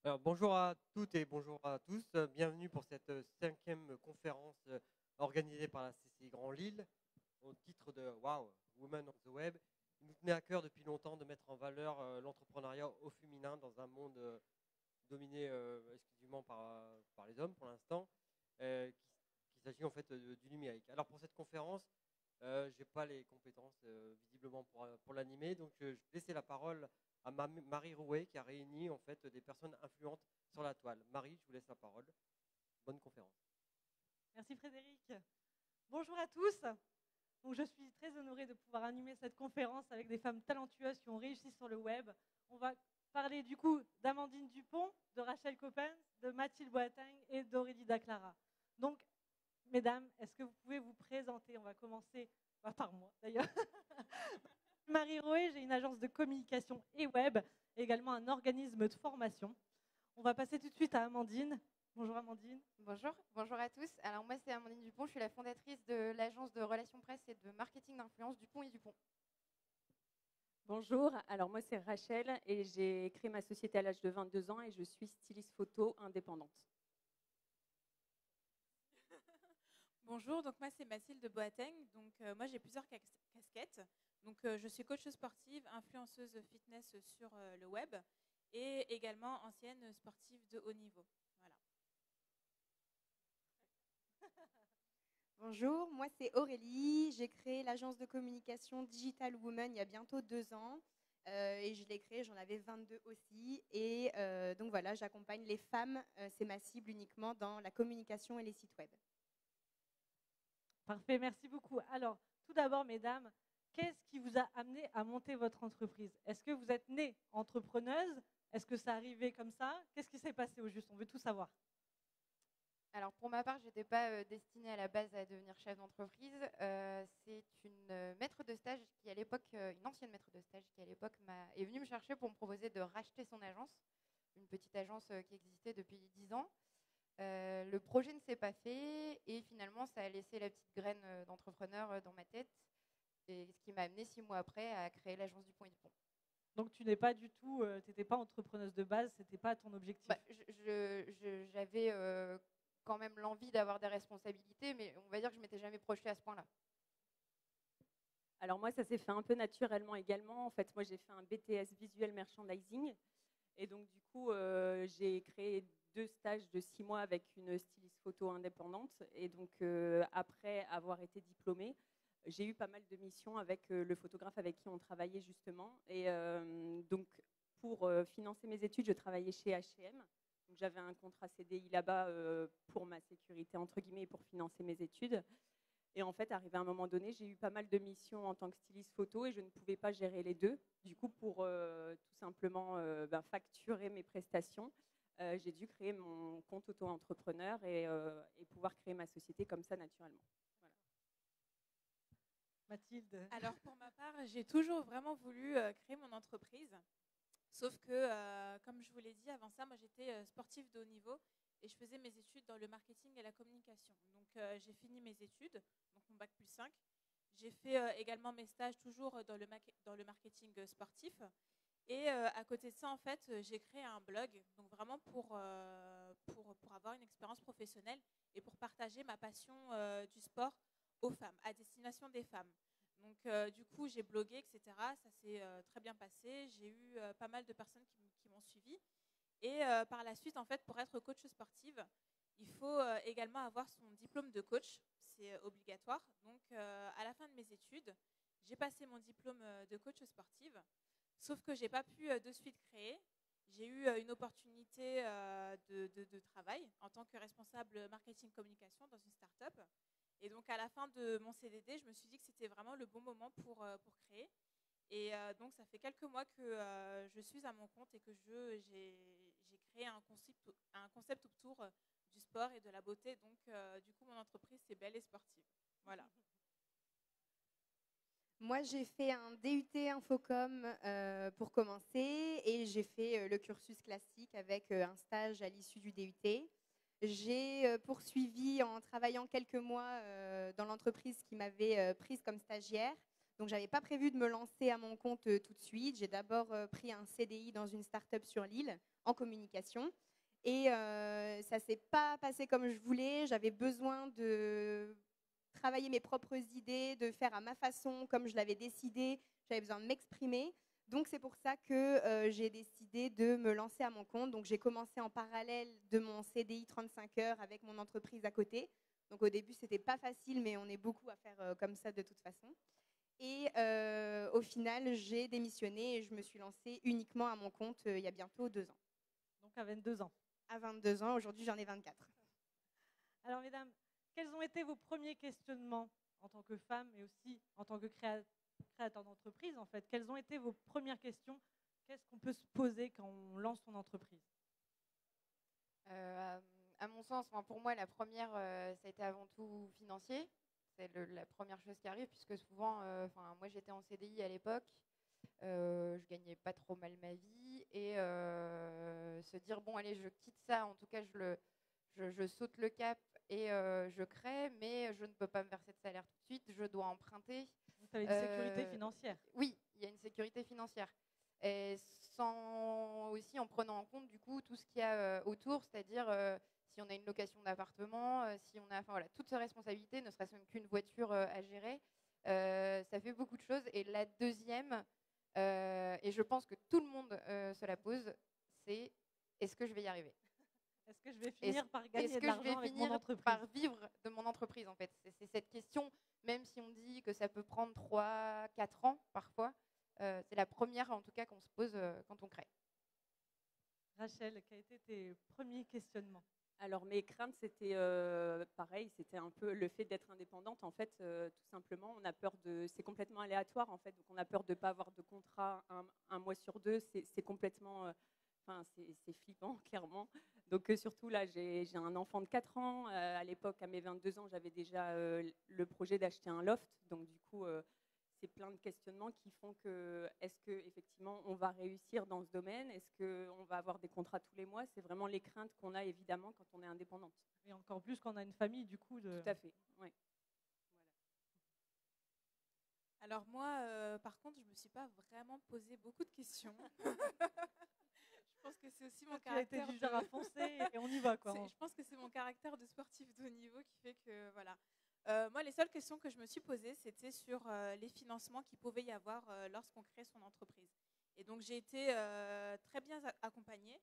Alors, bonjour à toutes et bonjour à tous. Bienvenue pour cette cinquième conférence organisée par la CCI Grand Lille au titre de Wow, Women on the Web. Il nous tenait à cœur depuis longtemps de mettre en valeur l'entrepreneuriat au féminin dans un monde dominé exclusivement par les hommes pour l'instant, qu'il s'agit en fait du numérique. Alors pour cette conférence, je n'ai pas les compétences visiblement pour l'animer, donc je vais laisser la parole à Marie Rouet qui a réuni en fait des personnes influentes sur la toile. Marie, je vous laisse la parole. Bonne conférence. Merci Frédéric. Bonjour à tous. Donc, je suis très honorée de pouvoir animer cette conférence avec des femmes talentueuses qui ont réussi sur le web. On va parler du coup d'Amandine Dupont, de Rachel Coppens, de Mathilde Boateng et d'Aurélie Daclara. Donc, mesdames, est-ce que vous pouvez vous présenter? On va commencer par moi d'ailleurs. Marie Roé, j'ai une agence de communication et web, et également un organisme de formation. On va passer tout de suite à Amandine. Bonjour Amandine. Bonjour à tous. Alors moi c'est Amandine Dupont, je suis la fondatrice de l'agence de relations presse et de marketing d'influence Dupont et Dupont. Bonjour, alors moi c'est Rachel et j'ai créé ma société à l'âge de 22 ans et je suis styliste photo indépendante. Bonjour, donc moi c'est Mathilde Boateng, donc moi j'ai plusieurs casquettes. Donc je suis coach sportive, influenceuse fitness sur le web et également ancienne sportive de haut niveau. Voilà. Bonjour, moi c'est Aurélie, j'ai créé l'agence de communication Digital Woman il y a bientôt 2 ans et je l'ai créée, j'en avais 22 aussi et donc voilà, j'accompagne les femmes, c'est ma cible uniquement dans la communication et les sites web. Parfait, merci beaucoup. Alors, tout d'abord, mesdames, qu'est-ce qui vous a amené à monter votre entreprise? Est-ce que vous êtes née entrepreneuse? Est-ce que ça arrivait comme ça? Qu'est-ce qui s'est passé au juste? On veut tout savoir. Alors pour ma part, je n'étais pas destinée à la base à devenir chef d'entreprise. C'est une maître de stage qui à l'époque, une ancienne maître de stage qui à l'époque est venue me chercher pour me proposer de racheter son agence, une petite agence qui existait depuis 10 ans. Le projet ne s'est pas fait et finalement ça a laissé la petite graine d'entrepreneur dans ma tête, et ce qui m'a amené 6 mois après à créer l'agence Dupont et Dupont. Donc tu n'es pas du tout, tu n'étais pas entrepreneuse de base, ce n'était pas ton objectif. J'avais quand même l'envie d'avoir des responsabilités, mais on va dire que je ne m'étais jamais projetée à ce point-là. Alors moi ça s'est fait un peu naturellement également. En fait moi j'ai fait un BTS Visual Merchandising et donc du coup j'ai créé 2 stages de 6 mois avec une styliste photo indépendante et donc après avoir été diplômée, j'ai eu pas mal de missions avec le photographe avec qui on travaillait justement et donc pour financer mes études, je travaillais chez H&M. Donc j'avais un contrat CDI là-bas pour ma sécurité entre guillemets pour financer mes études. Et en fait, arrivé à un moment donné, j'ai eu pas mal de missions en tant que styliste photo et je ne pouvais pas gérer les deux. Du coup, pour tout simplement facturer mes prestations, j'ai dû créer mon compte auto-entrepreneur et pouvoir créer ma société comme ça naturellement. Voilà. Mathilde. Alors pour ma part, j'ai toujours vraiment voulu créer mon entreprise. Sauf que, comme je vous l'ai dit avant ça, moi j'étais sportive de haut niveau et je faisais mes études dans le marketing et la communication. Donc j'ai fini mes études, donc mon bac plus 5. J'ai fait également mes stages toujours dans le marketing sportif. Et à côté de ça, en fait, j'ai créé un blog, donc vraiment pour avoir une expérience professionnelle et pour partager ma passion du sport aux femmes, à destination des femmes. Donc, du coup, j'ai blogué, etc. Ça s'est très bien passé. J'ai eu pas mal de personnes qui m'ont suivi. Et par la suite, en fait, pour être coach sportive, il faut également avoir son diplôme de coach. C'est obligatoire. Donc, à la fin de mes études, j'ai passé mon diplôme de coach sportive. Sauf que je n'ai pas pu de suite créer. J'ai eu une opportunité de travail en tant que responsable marketing communication dans une start-up. Et donc, à la fin de mon CDD, je me suis dit que c'était vraiment le bon moment pour créer. Et donc, ça fait quelques mois que je suis à mon compte et que j'ai créé un concept autour du sport et de la beauté. Donc, du coup, mon entreprise, c'est Belle et Sportive. Voilà. Moi, j'ai fait un DUT Infocom pour commencer et j'ai fait le cursus classique avec un stage à l'issue du DUT. J'ai poursuivi en travaillant quelques mois dans l'entreprise qui m'avait prise comme stagiaire. Donc, je n'avais pas prévu de me lancer à mon compte tout de suite. J'ai d'abord pris un CDI dans une start-up sur Lille en communication. Et ça ne s'est pas passé comme je voulais. J'avais besoin de travailler mes propres idées, de faire à ma façon, comme je l'avais décidé. J'avais besoin de m'exprimer. Donc, c'est pour ça que j'ai décidé de me lancer à mon compte. Donc, j'ai commencé en parallèle de mon CDI 35 heures avec mon entreprise à côté. Donc, au début, ce n'était pas facile, mais on est beaucoup à faire comme ça de toute façon. Et au final, j'ai démissionné et je me suis lancée uniquement à mon compte il y a bientôt 2 ans. Donc à 22 ans. À 22 ans, aujourd'hui, j'en ai 24. Alors, mesdames, quels ont été vos premiers questionnements en tant que femme et aussi en tant que créateur d'entreprise, en fait? Quelles ont été vos premières questions? Qu'est-ce qu'on peut se poser quand on lance son entreprise? À mon sens, pour moi, la première, ça a été avant tout financier. C'est la première chose qui arrive, puisque souvent, moi j'étais en CDI à l'époque, je gagnais pas trop mal ma vie, et se dire, bon allez, je quitte ça, en tout cas je saute le cap et je crée, mais je ne peux pas me verser de salaire tout de suite, je dois emprunter. Vous avez une sécurité financière? Oui, il y a une sécurité financière. Et aussi en prenant en compte du coup tout ce qu'il y a autour, c'est-à-dire si on a une location d'appartement, si on a toutes ces responsabilités, ne serait-ce même qu'une voiture à gérer, ça fait beaucoup de choses. Et la deuxième, et je pense que tout le monde se la pose, c'est est-ce que je vais y arriver? Est-ce que je vais finir par gagner de l'argent avec mon entreprise? Par vivre de mon entreprise, en fait. C'est cette question, même si on dit que ça peut prendre 3-4 ans parfois, c'est la première en tout cas qu'on se pose quand on crée. Rachel, quels étaient tes premiers questionnements? Alors mes craintes, c'était pareil, c'était un peu le fait d'être indépendante. En fait, tout simplement, on a peur c'est complètement aléatoire en fait, donc on a peur de ne pas avoir de contrat un mois sur deux. C'est complètement, c'est flippant clairement. Donc surtout là, j'ai un enfant de 4 ans. À l'époque, à mes 22 ans, j'avais déjà le projet d'acheter un loft. Donc du coup, c'est plein de questionnements qui font que est-ce qu'effectivement on va réussir dans ce domaine? Est-ce qu'on va avoir des contrats tous les mois? C'est vraiment les craintes qu'on a évidemment quand on est indépendante. Et encore plus quand on a une famille du coup. Tout à fait, oui. Voilà. Alors moi, par contre, je ne me suis pas vraiment posé beaucoup de questions. Je pense que c'est aussi mon caractère. Tu as été du genre à foncer et on y va quoi. Je pense que c'est mon caractère de sportif de haut niveau qui fait que voilà. Moi, les seules questions que je me suis posées, c'était sur les financements qu'il pouvait y avoir lorsqu'on crée son entreprise. Et donc, j'ai été très bien accompagnée.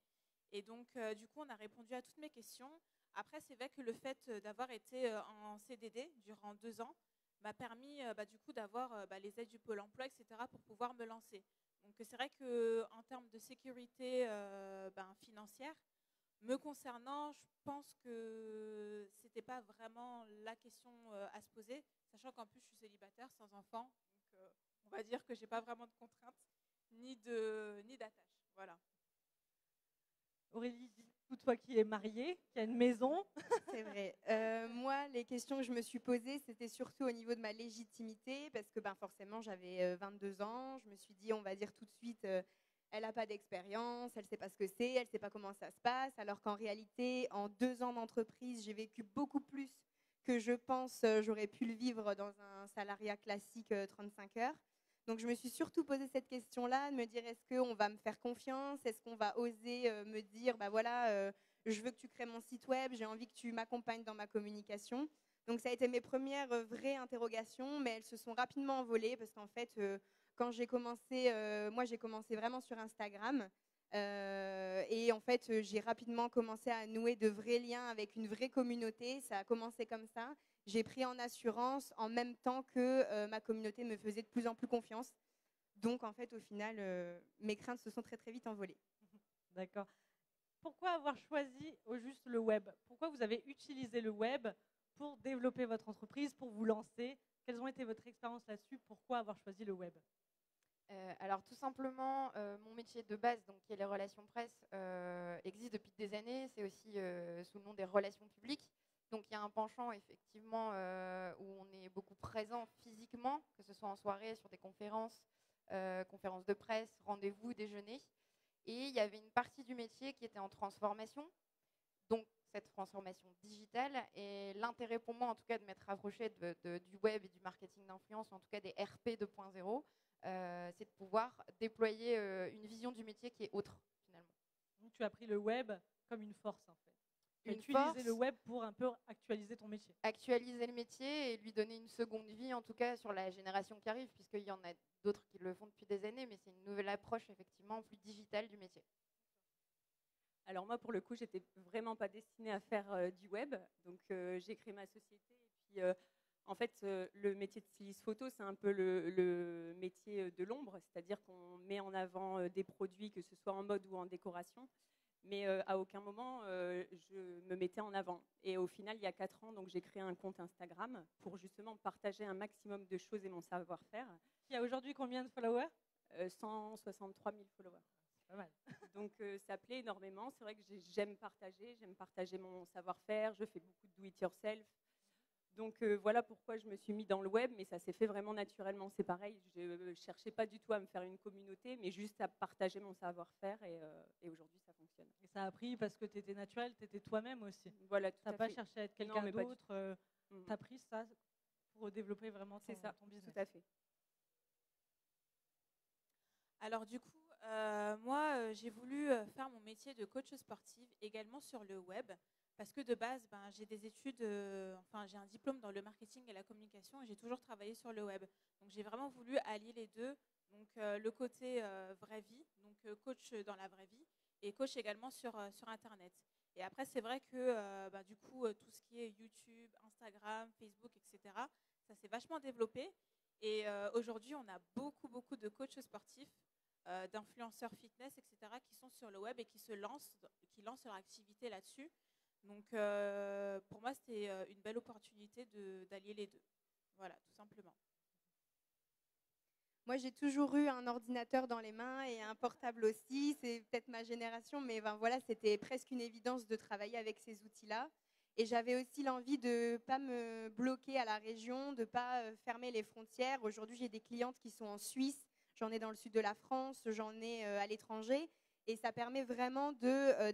Et donc, du coup, on a répondu à toutes mes questions. Après, c'est vrai que le fait d'avoir été en CDD durant 2 ans m'a permis du coup d'avoir les aides du Pôle emploi, etc., pour pouvoir me lancer. Donc, c'est vrai qu'en termes de sécurité financière, me concernant, je pense que ce n'était pas vraiment la question à se poser, sachant qu'en plus, je suis célibataire, sans enfant. Donc, on va dire que je n'ai pas vraiment de contraintes ni d'attache. Voilà. Aurélie, toi qui es mariée, qui a une maison. C'est vrai. Moi, les questions que je me suis posées, c'était surtout au niveau de ma légitimité, parce que forcément, j'avais 22 ans. Je me suis dit, on va dire tout de suite, elle n'a pas d'expérience, elle ne sait pas ce que c'est, elle ne sait pas comment ça se passe, alors qu'en réalité, en 2 ans d'entreprise, j'ai vécu beaucoup plus que je pense j'aurais pu le vivre dans un salariat classique 35 heures. Donc, je me suis surtout posé cette question-là, de me dire, est-ce qu'on va me faire confiance? Est-ce qu'on va oser me dire, je veux que tu crées mon site web, j'ai envie que tu m'accompagnes dans ma communication. Donc, ça a été mes premières vraies interrogations, mais elles se sont rapidement envolées parce qu'en fait, quand j'ai commencé, moi, j'ai commencé vraiment sur Instagram. Et en fait, j'ai rapidement commencé à nouer de vrais liens avec une vraie communauté. Ça a commencé comme ça. J'ai pris en assurance en même temps que ma communauté me faisait de plus en plus confiance. Donc, en fait, au final, mes craintes se sont très, très vite envolées. D'accord. Pourquoi avoir choisi au juste le web? Pourquoi vous avez utilisé le web pour développer votre entreprise, pour vous lancer? Quelles ont été votre expérience là-dessus? Pourquoi avoir choisi le web? Alors tout simplement, mon métier de base, donc, qui est les relations presse, existe depuis des années. C'est aussi sous le nom des relations publiques. Donc il y a un penchant effectivement où on est beaucoup présent physiquement, que ce soit en soirée, sur des conférences, conférences de presse, rendez-vous, déjeuner. Et il y avait une partie du métier qui était en transformation. donc cette transformation digitale. Et l'intérêt pour moi, en tout cas, de m'être rapproché du web et du marketing d'influence, en tout cas des RP 2.0, c'est de pouvoir déployer une vision du métier qui est autre, finalement. Donc, tu as pris le web comme une force, en fait. Tu as Une utilisé force, le web pour un peu actualiser ton métier. actualiser le métier et lui donner une seconde vie, en tout cas sur la génération qui arrive, puisqu'il y en a d'autres qui le font depuis des années, mais c'est une nouvelle approche, effectivement, plus digitale du métier. Alors moi, pour le coup, j'étais vraiment pas destinée à faire du web. Donc j'ai créé ma société. Et puis en fait, le métier de styliste photo, c'est un peu le métier de l'ombre. C'est-à-dire qu'on met en avant des produits, que ce soit en mode ou en décoration. Mais à aucun moment, je me mettais en avant. Et au final, il y a 4 ans, donc j'ai créé un compte Instagram pour justement partager un maximum de choses et mon savoir-faire. Qui a aujourd'hui combien de followers? 163 000 followers. C'est pas mal. Donc ça plaît énormément. C'est vrai que j'aime partager mon savoir-faire. Je fais beaucoup de do-it-yourself. Donc voilà pourquoi je me suis mis dans le web, mais ça s'est fait vraiment naturellement. C'est pareil, je ne cherchais pas du tout à me faire une communauté, mais juste à partager mon savoir-faire et aujourd'hui ça fonctionne. Et ça a pris parce que tu étais naturel, tu étais toi-même aussi. Voilà, tout Tu n'as à pas fait. cherché à être Non, quelqu'un mais pas du d'autre. tout. Tu as pris ça pour développer vraiment C'est ça, ton business. tout à fait. Alors du coup, moi, j'ai voulu faire mon métier de coach sportive également sur le web, parce que de base, j'ai des études, j'ai un diplôme dans le marketing et la communication, et j'ai toujours travaillé sur le web. Donc j'ai vraiment voulu allier les deux, donc le côté vraie vie, donc coach dans la vraie vie, et coach également sur Internet. Et après, c'est vrai que du coup, tout ce qui est YouTube, Instagram, Facebook, etc., ça s'est vachement développé. Et aujourd'hui, on a beaucoup de coachs sportifs, d'influenceurs fitness, etc., qui sont sur le web et qui lancent leur activité là-dessus. Donc, pour moi, c'était une belle opportunité d'allier les deux. Voilà, tout simplement. Moi, j'ai toujours eu un ordinateur dans les mains et un portable aussi. C'est peut-être ma génération, mais voilà, c'était presque une évidence de travailler avec ces outils-là. Et j'avais aussi l'envie de ne pas me bloquer à la région, de ne pas fermer les frontières. Aujourd'hui, j'ai des clientes qui sont en Suisse, j'en ai dans le sud de la France, j'en ai à l'étranger. Et ça permet vraiment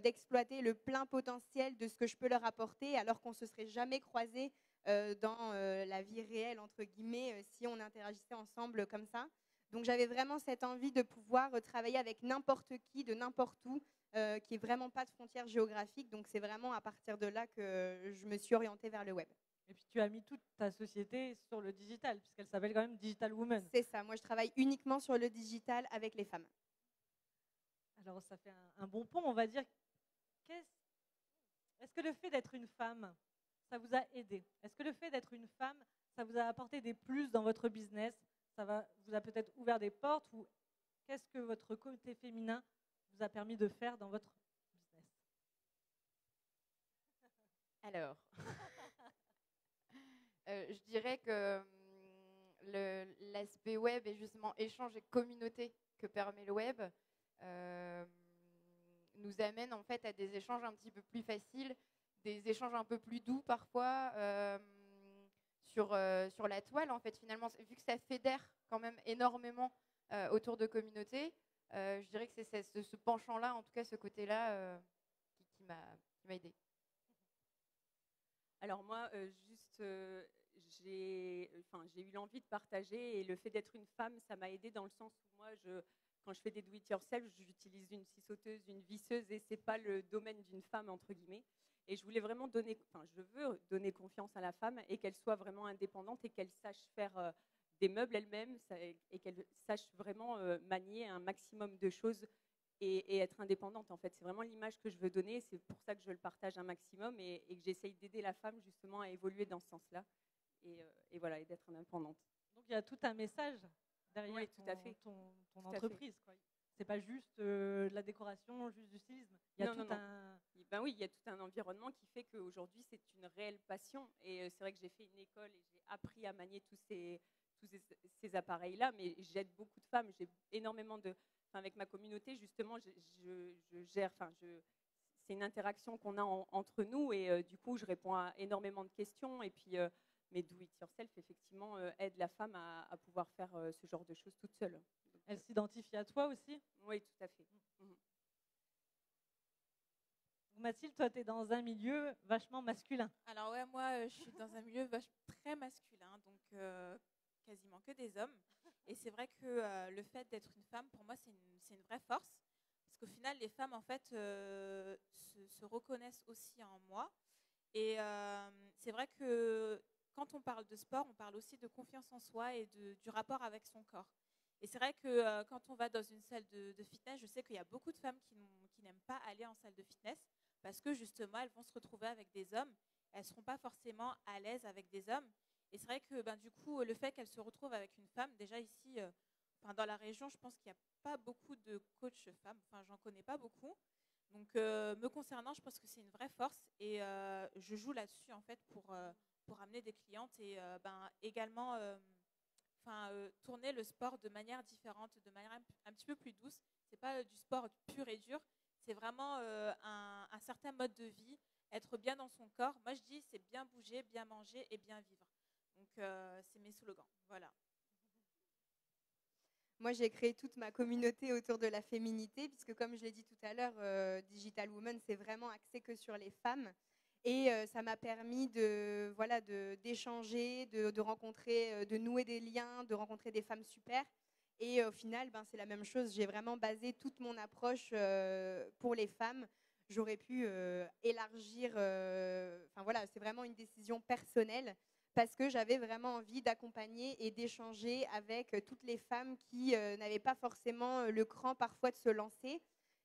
d'exploiter le plein potentiel de ce que je peux leur apporter, alors qu'on ne se serait jamais croisés dans la vie réelle, entre guillemets, si on interagissait ensemble comme ça. Donc j'avais vraiment cette envie de pouvoir travailler avec n'importe qui, de n'importe où, qui n'est vraiment pas de frontières géographiques. Donc c'est vraiment à partir de là que je me suis orientée vers le web. Et puis tu as mis toute ta société sur le digital, puisqu'elle s'appelle quand même Digital Woman. C'est ça, moi je travaille uniquement sur le digital avec les femmes. Alors ça fait un bon pont, on va dire. Est-ce que le fait d'être une femme, ça vous a aidé? Est-ce que le fait d'être une femme, ça vous a apporté des plus dans votre business? Ça vous a peut-être ouvert des portes? Ou qu'est-ce que votre côté féminin vous a permis de faire dans votre business? Alors, je dirais que l'aspect web et justement échange et communauté que permet le web nous amène en fait à des échanges un petit peu plus faciles, des échanges un peu plus doux parfois sur la toile en fait finalement, vu que ça fédère quand même énormément autour de communautés, je dirais que c'est ce penchant-là, en tout cas ce côté-là qui m'a aidée. Alors moi, j'ai eu l'envie de partager et le fait d'être une femme, ça m'a aidée dans le sens où moi, quand je fais des do-it-yourself, j'utilise une scie sauteuse, une visseuse et c'est pas le domaine d'une femme entre guillemets. Et je veux donner confiance à la femme et qu'elle soit vraiment indépendante et qu'elle sache faire des meubles elle-même et qu'elle sache vraiment manier un maximum de choses et être indépendante. En fait, c'est vraiment l'image que je veux donner. C'est pour ça que je le partage un maximum et que j'essaye d'aider la femme justement à évoluer dans ce sens-là et voilà, et d'être indépendante. Donc il y a tout un message derrière Oui, tout à fait. ton Tout entreprise. C'est pas juste de la décoration, juste du stylisme. Il y a oui, il y a tout un environnement qui fait qu'aujourd'hui, c'est une réelle passion. Et c'est vrai que j'ai fait une école et j'ai appris à manier tous ces appareils-là, mais j'aide beaucoup de femmes. J'ai énormément avec ma communauté, justement, je gère, c'est une interaction qu'on a entre nous et du coup, je réponds à énormément de questions. Et puis, mes do-it-yourself, effectivement, aident la femme à pouvoir faire ce genre de choses toute seule. Elle s'identifie à toi aussi? Oui, tout à fait. Mathilde, toi, tu es dans un milieu vachement masculin. Alors ouais, moi, je suis dans un milieu très masculin, donc quasiment que des hommes. Et c'est vrai que le fait d'être une femme, pour moi, c'est une vraie force. Parce qu'au final, les femmes, en fait, se reconnaissent aussi en moi. Et c'est vrai que quand on parle de sport, on parle aussi de confiance en soi et du rapport avec son corps. Et c'est vrai que quand on va dans une salle de fitness, je sais qu'il y a beaucoup de femmes qui n'aiment pas aller en salle de fitness parce que justement, elles vont se retrouver avec des hommes. Elles ne seront pas forcément à l'aise avec des hommes. Et c'est vrai que du coup, le fait qu'elles se retrouvent avec une femme, déjà ici, dans la région, je pense qu'il n'y a pas beaucoup de coachs femmes. Enfin, j'en connais pas beaucoup. Donc, me concernant, je pense que c'est une vraie force et je joue là-dessus en fait pour amener des clientes et également tourner le sport de manière différente, de manière un petit peu plus douce. C'est pas du sport pur et dur, c'est vraiment un certain mode de vie, être bien dans son corps. Moi, je dis c'est bien bouger, bien manger et bien vivre. Donc, c'est mes slogans. Voilà. Moi, j'ai créé toute ma communauté autour de la féminité, puisque comme je l'ai dit tout à l'heure, Digital Woman, c'est vraiment axé que sur les femmes. Et ça m'a permis d'échanger, de rencontrer, de nouer des liens, de rencontrer des femmes super. Et au final, c'est la même chose. J'ai vraiment basé toute mon approche pour les femmes. J'aurais pu élargir. C'est vraiment une décision personnelle parce que j'avais vraiment envie d'accompagner et d'échanger avec toutes les femmes qui n'avaient pas forcément le cran parfois de se lancer.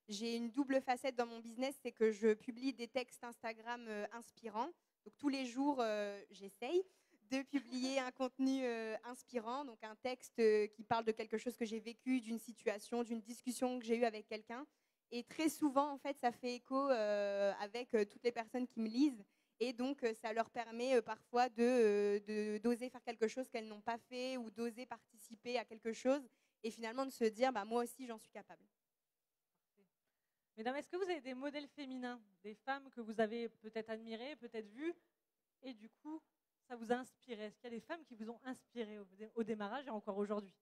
J'ai une double facette dans mon business, c'est que je publie des textes Instagram inspirants. Donc tous les jours, j'essaye de publier un contenu inspirant, donc un texte qui parle de quelque chose que j'ai vécu, d'une situation, d'une discussion que j'ai eue avec quelqu'un. Et très souvent, en fait, ça fait écho avec toutes les personnes qui me lisent. Et donc, ça leur permet parfois d'oser faire quelque chose qu'elles n'ont pas fait ou d'oser participer à quelque chose et finalement de se dire, moi aussi, j'en suis capable. Mesdames, est-ce que vous avez des modèles féminins, des femmes que vous avez peut-être admirées, peut-être vues, et du coup, ça vous a inspiré? Est-ce qu'il y a des femmes qui vous ont inspiré au démarrage et encore aujourd'hui?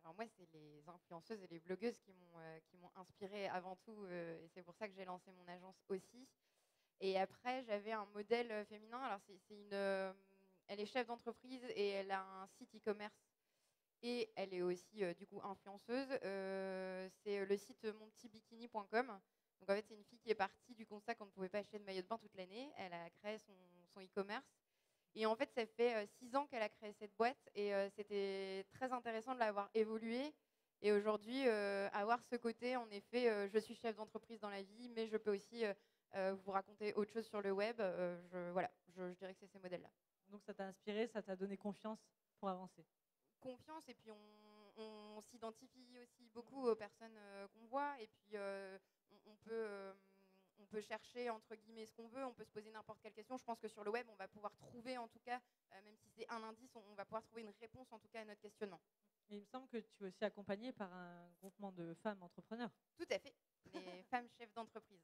Alors moi, c'est les influenceuses et les blogueuses qui m'ont inspirée avant tout, et c'est pour ça que j'ai lancé mon agence aussi. Et après, j'avais un modèle féminin. Alors elle est chef d'entreprise et elle a un site e-commerce. Et elle est aussi du coup influenceuse. C'est le site monpetitbikini.com. Donc en fait, c'est une fille qui est partie du constat qu'on ne pouvait pas acheter de maillot de bain toute l'année. Elle a créé son e-commerce. Et en fait, ça fait 6 ans qu'elle a créé cette boîte. Et c'était très intéressant de la voir évoluer. Et aujourd'hui, avoir ce côté, en effet, je suis chef d'entreprise dans la vie, mais je peux aussi vous raconter autre chose sur le web. Je dirais que c'est ces modèles-là. Donc ça t'a inspiré, ça t'a donné confiance pour avancer? Confiance, et puis on s'identifie aussi beaucoup aux personnes qu'on voit, et puis on peut chercher entre guillemets ce qu'on veut, on peut se poser n'importe quelle question. Je pense que sur le web, on va pouvoir trouver, en tout cas, même si c'est un indice, on va pouvoir trouver une réponse en tout cas à notre questionnement. Et il me semble que tu es aussi accompagnée par un groupement de femmes entrepreneurs. Tout à fait, les femmes chefs d'entreprise.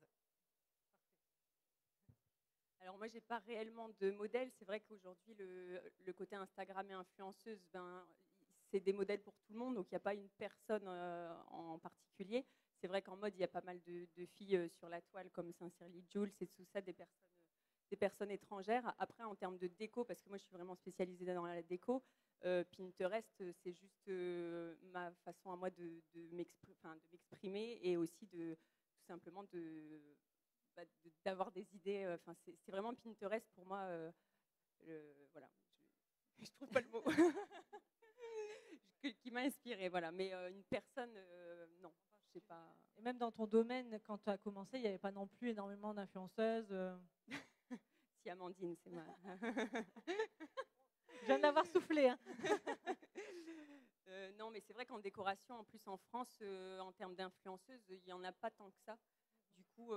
Alors moi, j'ai pas réellement de modèle. C'est vrai qu'aujourd'hui, le côté Instagram et influenceuse, c'est des modèles pour tout le monde, donc il n'y a pas une personne en particulier. C'est vrai qu'en mode, il y a pas mal de filles sur la toile, comme Sincerely Jules et tout ça, des personnes étrangères. Après, en termes de déco, parce que moi, je suis vraiment spécialisée dans la déco, Pinterest, c'est juste ma façon à moi de m'exprimer et aussi tout simplement d'avoir des idées. C'est vraiment Pinterest pour moi. Voilà, je trouve pas le mot. Qui m'a inspirée, voilà. Mais une personne, non, je sais pas. Et même dans ton domaine, quand tu as commencé, il n'y avait pas non plus énormément d'influenceuses. Si, Amandine, c'est ma. Je viens d'avoir soufflé. Hein. Non, mais c'est vrai qu'en décoration, en plus en France, en termes d'influenceuses, il n'y en a pas tant que ça. Du coup,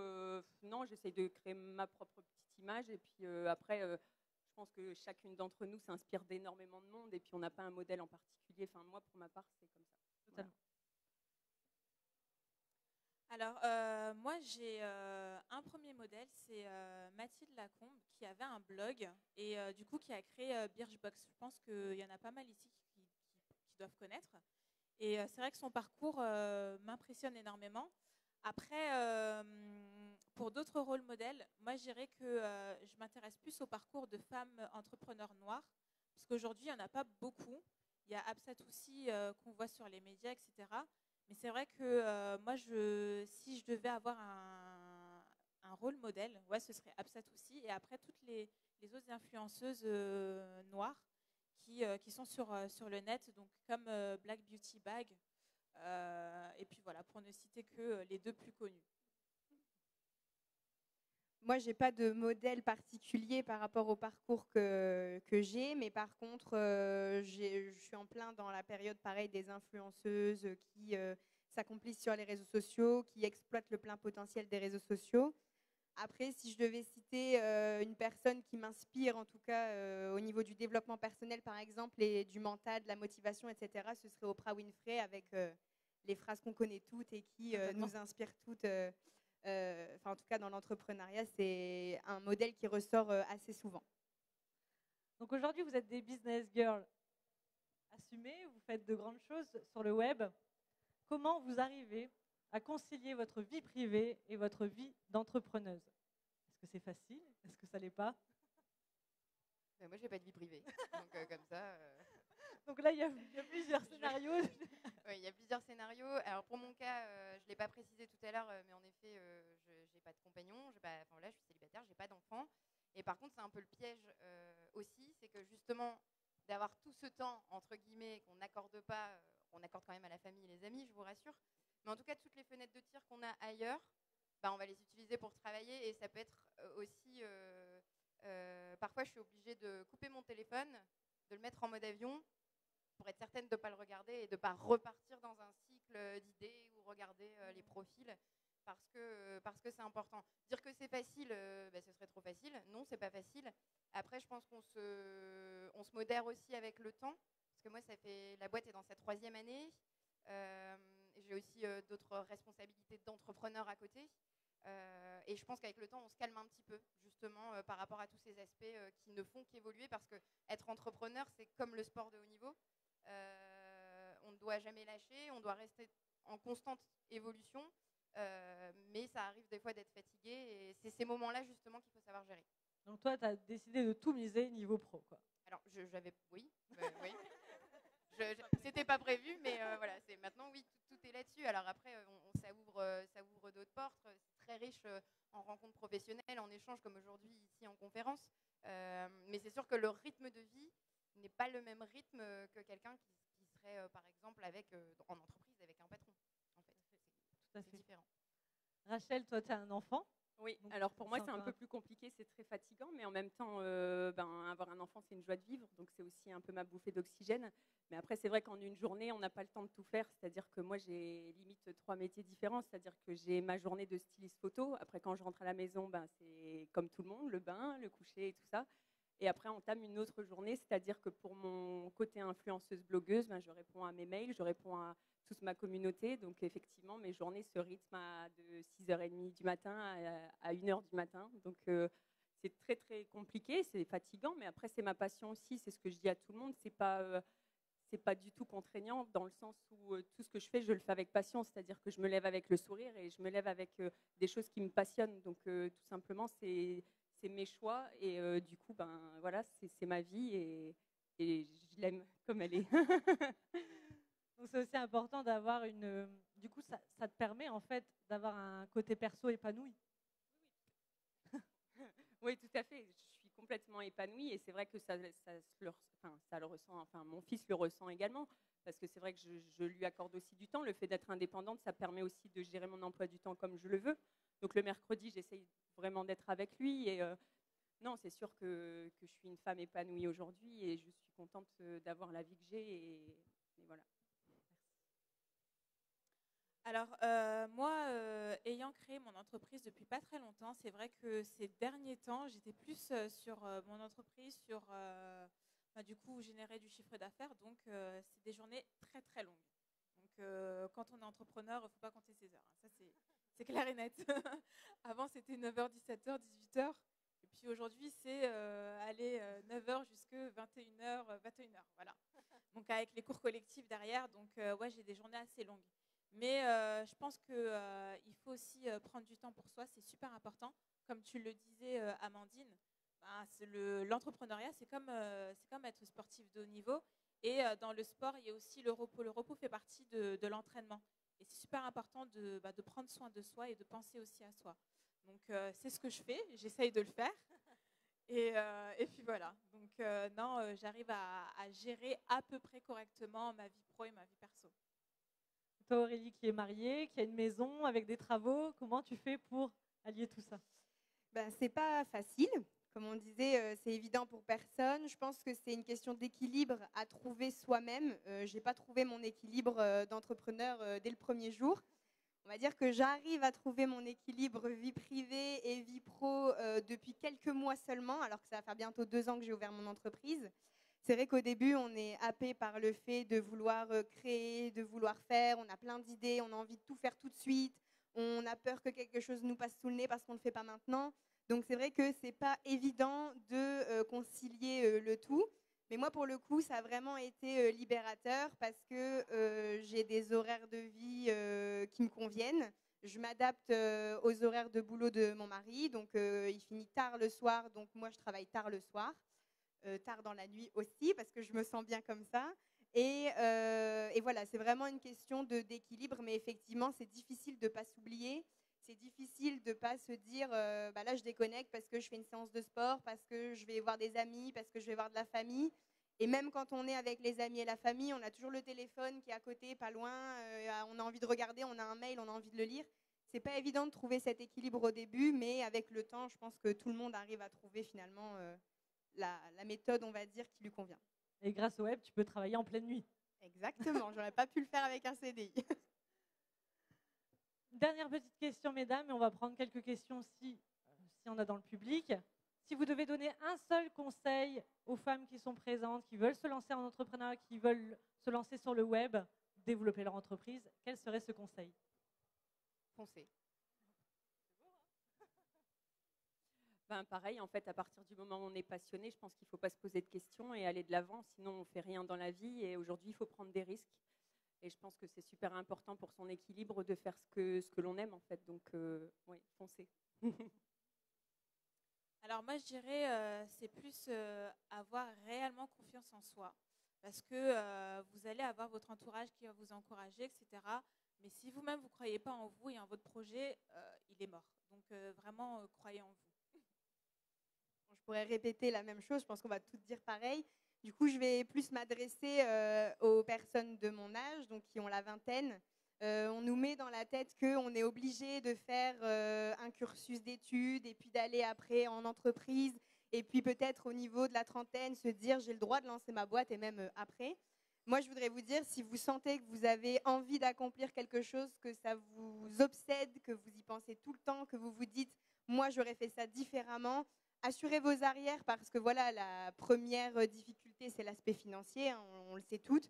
non, j'essaie de créer ma propre petite image. Et puis après, je pense que chacune d'entre nous s'inspire d'énormément de monde. Et puis, on n'a pas un modèle en particulier. Enfin, moi, pour ma part, c'est comme ça. Totalement. Alors, moi, j'ai un premier modèle, c'est Mathilde Lacombe, qui avait un blog et du coup, qui a créé Birchbox. Je pense qu'il y en a pas mal ici qui doivent connaître. Et c'est vrai que son parcours m'impressionne énormément. Après, pour d'autres rôles modèles, moi je dirais que je m'intéresse plus au parcours de femmes entrepreneurs noires, parce qu'aujourd'hui, il n'y en a pas beaucoup. Il y a Absat aussi qu'on voit sur les médias, etc. Mais c'est vrai que moi, si je devais avoir un rôle modèle, ouais, ce serait Absat aussi. Et après, toutes les autres influenceuses noires qui sont sur le net, donc comme Black Beauty Bag. Et puis voilà, pour ne citer que les deux plus connus. Moi, je n'ai pas de modèle particulier par rapport au parcours que j'ai, mais par contre, je suis en plein dans la période pareil des influenceuses qui s'accomplissent sur les réseaux sociaux, qui exploitent le plein potentiel des réseaux sociaux. Après, si je devais citer une personne qui m'inspire, en tout cas au niveau du développement personnel, par exemple, et du mental, de la motivation, etc., ce serait Oprah Winfrey avec les phrases qu'on connaît toutes et qui nous inspirent toutes. En tout cas, dans l'entrepreneuriat, c'est un modèle qui ressort assez souvent. Donc aujourd'hui, vous êtes des business girls assumées, vous faites de grandes choses sur le web. Comment vous arrivez à concilier votre vie privée et votre vie d'entrepreneuse? Est-ce que c'est facile? Est-ce que ça l'est pas? Moi, j'ai pas de vie privée, donc comme ça. Donc là, il y a plusieurs scénarios. Oui, il y a plusieurs scénarios. Alors pour mon cas, je ne l'ai pas précisé tout à l'heure, mais en effet, je n'ai pas de compagnon. Là, je suis célibataire, je n'ai pas d'enfant. Et par contre, c'est un peu le piège aussi, c'est que justement, d'avoir tout ce temps, entre guillemets, qu'on n'accorde pas, on accorde quand même à la famille et les amis, je vous rassure. Mais en tout cas, toutes les fenêtres de tir qu'on a ailleurs, on va les utiliser pour travailler. Et ça peut être aussi... parfois, je suis obligée de couper mon téléphone, de le mettre en mode avion, pour être certaine de ne pas le regarder et de ne pas repartir dans un cycle d'idées ou regarder les profils, parce que c'est important. Dire que c'est facile, ce serait trop facile. Non, c'est pas facile. Après, je pense qu'on se modère aussi avec le temps, parce que moi, la boîte est dans sa 3e année. J'ai aussi d'autres responsabilités d'entrepreneur à côté. Et je pense qu'avec le temps, on se calme un petit peu, justement, par rapport à tous ces aspects qui ne font qu'évoluer, parce que être entrepreneur, c'est comme le sport de haut niveau. On ne doit jamais lâcher, on doit rester en constante évolution, mais ça arrive des fois d'être fatigué, et c'est ces moments-là, justement, qu'il faut savoir gérer. Donc toi, tu as décidé de tout miser niveau pro, quoi. Alors, oui. C'était pas prévu, mais voilà, maintenant, oui, tout est là-dessus. Alors après, ça ouvre d'autres portes. C'est très riche en rencontres professionnelles, en échanges, comme aujourd'hui ici en conférence. Mais c'est sûr que le rythme de vie n'est pas le même rythme que quelqu'un qui serait, par exemple, en entreprise avec un patron. En fait, c'est différent. Rachel, toi, tu as un enfant? Oui, alors pour moi, c'est un peu plus compliqué, c'est très fatigant, mais en même temps, avoir un enfant, c'est une joie de vivre, donc c'est aussi un peu ma bouffée d'oxygène. Mais après, c'est vrai qu'en une journée, on n'a pas le temps de tout faire, c'est-à-dire que moi, j'ai limite 3 métiers différents, c'est-à-dire que j'ai ma journée de styliste photo. Après, quand je rentre à la maison, c'est comme tout le monde, le bain, le coucher et tout ça. Et après, on entame une autre journée, c'est-à-dire que pour mon côté influenceuse blogueuse, je réponds à mes mails, je réponds à toute ma communauté. Donc, effectivement, mes journées se rythment de 6h30 du matin à 1h du matin. Donc, c'est très, très compliqué, c'est fatigant. Mais après, c'est ma passion aussi, c'est ce que je dis à tout le monde. C'est pas du tout contraignant dans le sens où tout ce que je fais, je le fais avec passion. C'est-à-dire que je me lève avec le sourire et je me lève avec des choses qui me passionnent. Donc, tout simplement, c'est mes choix et du coup, voilà, c'est ma vie et je l'aime comme elle est. Donc c'est aussi important d'avoir du coup, ça te permet en fait d'avoir un côté perso épanoui. Oui, tout à fait. Je suis complètement épanouie et c'est vrai que ça le ressent. Enfin, mon fils le ressent également parce que c'est vrai que je lui accorde aussi du temps. Le fait d'être indépendante, ça permet aussi de gérer mon emploi du temps comme je le veux. Donc le mercredi, j'essaye vraiment d'être avec lui et non, c'est sûr que je suis une femme épanouie aujourd'hui et je suis contente d'avoir la vie que j'ai et voilà. Alors, moi, ayant créé mon entreprise depuis pas très longtemps, c'est vrai que ces derniers temps, j'étais plus sur mon entreprise, du coup, générer du chiffre d'affaires. Donc, c'est des journées très, très longues. Donc, quand on est entrepreneur, il ne faut pas compter ses heures. Ça, c'est clair et net. Avant, c'était 9h, 17h, 18h. Et puis aujourd'hui, c'est 9h jusqu'à 21h, 21h. Voilà. Donc, avec les cours collectifs derrière. Donc, ouais, j'ai des journées assez longues. Mais je pense qu'il faut aussi prendre du temps pour soi, c'est super important. Comme tu le disais, Amandine, l'entrepreneuriat, c'est comme être sportif de haut niveau. Et dans le sport, il y a aussi le repos. Le repos fait partie de l'entraînement. Et c'est super important de prendre soin de soi et de penser aussi à soi. Donc, c'est ce que je fais. J'essaye de le faire. Et puis voilà. Donc, non, j'arrive à gérer à peu près correctement ma vie pro et ma vie perso. Toi, Aurélie, qui est mariée, qui a une maison avec des travaux, comment tu fais pour allier tout ça? C'est pas facile. Comme on disait, c'est évident pour personne. Je pense que c'est une question d'équilibre à trouver soi-même. Je n'ai pas trouvé mon équilibre d'entrepreneur dès le premier jour. On va dire que j'arrive à trouver mon équilibre vie privée et vie pro depuis quelques mois seulement, alors que ça va faire bientôt 2 ans que j'ai ouvert mon entreprise. C'est vrai qu'au début, on est happé par le fait de vouloir créer, de vouloir faire. On a plein d'idées, on a envie de tout faire tout de suite. On a peur que quelque chose nous passe sous le nez parce qu'on ne le fait pas maintenant. Donc c'est vrai que ce n'est pas évident de concilier le tout. Mais moi, pour le coup, ça a vraiment été libérateur parce que j'ai des horaires de vie qui me conviennent. Je m'adapte aux horaires de boulot de mon mari. Donc, il finit tard le soir. Donc, moi, je travaille tard le soir. Tard dans la nuit aussi parce que je me sens bien comme ça. Et voilà, c'est vraiment une question d'équilibre. Mais effectivement, c'est difficile de ne pas s'oublier. C'est difficile de ne pas se dire là je déconnecte parce que je fais une séance de sport, parce que je vais voir des amis, parce que je vais voir de la famille. Et même quand on est avec les amis et la famille, on a toujours le téléphone qui est à côté, pas loin, on a envie de regarder, on a un mail, on a envie de le lire. C'est pas évident de trouver cet équilibre au début, mais avec le temps, je pense que tout le monde arrive à trouver finalement la méthode, on va dire, qui lui convient. Et grâce au web, tu peux travailler en pleine nuit. Exactement, j'aurais pas pu le faire avec un CDI. Dernière petite question, mesdames, et on va prendre quelques questions si on a dans le public. Si vous devez donner un seul conseil aux femmes qui sont présentes, qui veulent se lancer en entrepreneuriat, qui veulent se lancer sur le web, développer leur entreprise, quel serait ce conseil? Foncez. Pareil, en fait, à partir du moment où on est passionné, je pense qu'il ne faut pas se poser de questions et aller de l'avant, sinon on ne fait rien dans la vie. Et aujourd'hui, il faut prendre des risques. Et je pense que c'est super important pour son équilibre de faire ce que l'on aime, en fait. Donc, oui, foncez. Alors moi, je dirais, c'est plus avoir réellement confiance en soi. Parce que vous allez avoir votre entourage qui va vous encourager, etc. Mais si vous-même, vous ne croyez pas en vous et en votre projet, il est mort. Donc vraiment, croyez en vous. Je pourrais répéter la même chose, je pense qu'on va toutes dire pareil. Du coup, je vais plus m'adresser aux personnes de mon âge, donc qui ont la vingtaine. On nous met dans la tête qu'on est obligé de faire un cursus d'études et puis d'aller après en entreprise et puis peut-être au niveau de la trentaine se dire j'ai le droit de lancer ma boîte et même après. Moi, je voudrais vous dire, si vous sentez que vous avez envie d'accomplir quelque chose, que ça vous obsède, que vous y pensez tout le temps, que vous vous dites moi, j'aurais fait ça différemment, assurez vos arrières parce que voilà, la première difficulté, c'est l'aspect financier, hein, on le sait toutes.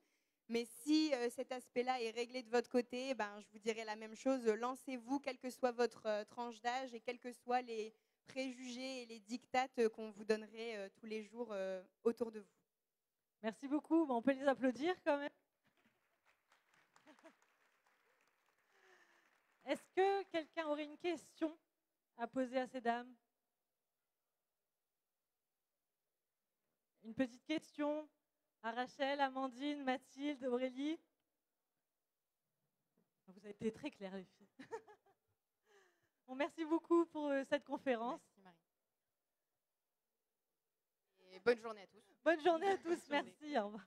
Mais si cet aspect-là est réglé de votre côté, je vous dirais la même chose. Lancez-vous, quelle que soit votre tranche d'âge et quels que soient les préjugés et les dictates qu'on vous donnerait tous les jours autour de vous. Merci beaucoup. On peut les applaudir quand même. Est-ce que quelqu'un aurait une question à poser à ces dames? Une petite question à Rachel, Amandine, Mathilde, Aurélie? Vous avez été très clairs, les filles. Bon, merci beaucoup pour cette conférence. Merci Marie. Et bonne journée à tous. Bonne journée à tous, merci. Au revoir.